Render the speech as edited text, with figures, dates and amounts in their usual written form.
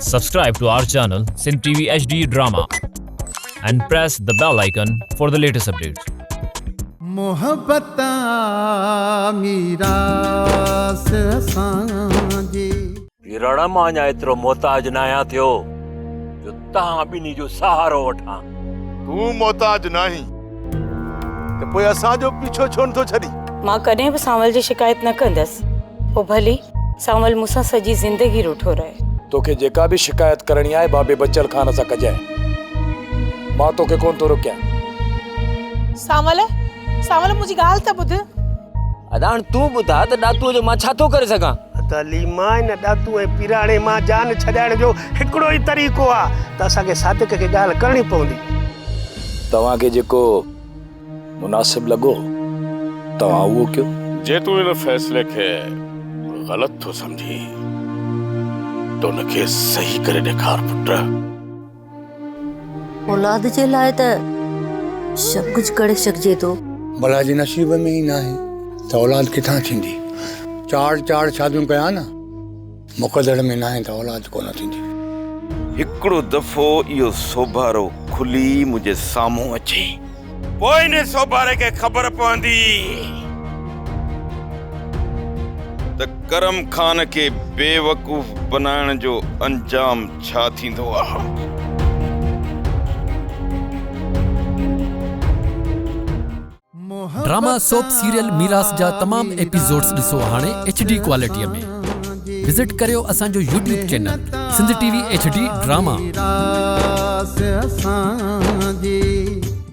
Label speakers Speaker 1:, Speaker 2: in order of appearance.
Speaker 1: Subscribe to our channel Sindh TV HD Drama and press the bell icon for the latest updates.
Speaker 2: मोहब्बत मीरास सांजे
Speaker 3: रण मां एतिरो मोहताज न आहियां थियो जो तव्हां ॿिन्ही जो सहारो वठां।
Speaker 4: तूं मोहताज नहीं तो पोइ असांजो पीछो छो नथो छॾी?
Speaker 5: मां कॾहिं बि सांवल जी शिकायत न कंदसि, पोइ भली सांवल मूंसां सॼी ज़िंदगी रूठो रहे।
Speaker 6: तोखे जेका भी शिकायत करणी आहे बाबे बचल खान सां कजाए। मां तोखे कोन थो रोकियां।
Speaker 7: सांवल मुंहिंजी ॻाल्हि त ॿुध।
Speaker 8: अदान तूं ॿुधा त ॾातूअ जो मां छा थो करे सघां?
Speaker 9: तलीमा इन ॾातू ऐं पीराणे मां जान छॾाइण जो हिकिड़ो ई तरीक़ो आहे त असांखे सादिक खे ॻाल्हि करणी पवंदी।
Speaker 6: तव्हांखे जेको मुनासिब लॻो तव्हां उहो कयो।
Speaker 4: जे तूं इन फैसले खे ग़लत थो समझी तो उनखे सही करे ॾेखार पुट।
Speaker 10: औलाद जे लाइ त सभु कुझु करे सघिजे थो।
Speaker 11: भला जी नसीब में ही ना है तो औलाद किथां थींदी? चार शादियूं कया ना, मुक़दर में ना है तो औलाद कोन थींदी।
Speaker 3: हिकिड़ो दफ़ो इहो सोभारो खुली मुंहिंजे साम्हूं अचे, पोइ इन सोभारे खे ख़बर पवंदी त करम खान खे बेवकूफ़ बनाइण जो अंजाम छा थींदो आहे।
Speaker 12: ड्रामा सोप सीरियल मीरास जा तमाम एपिसोड्स ॾिसो हाणे HD क्वालिटीअ में। विजिट करियो असांजो YouTube channel Sindh TV HD drama.
Speaker 2: मीरास सांजे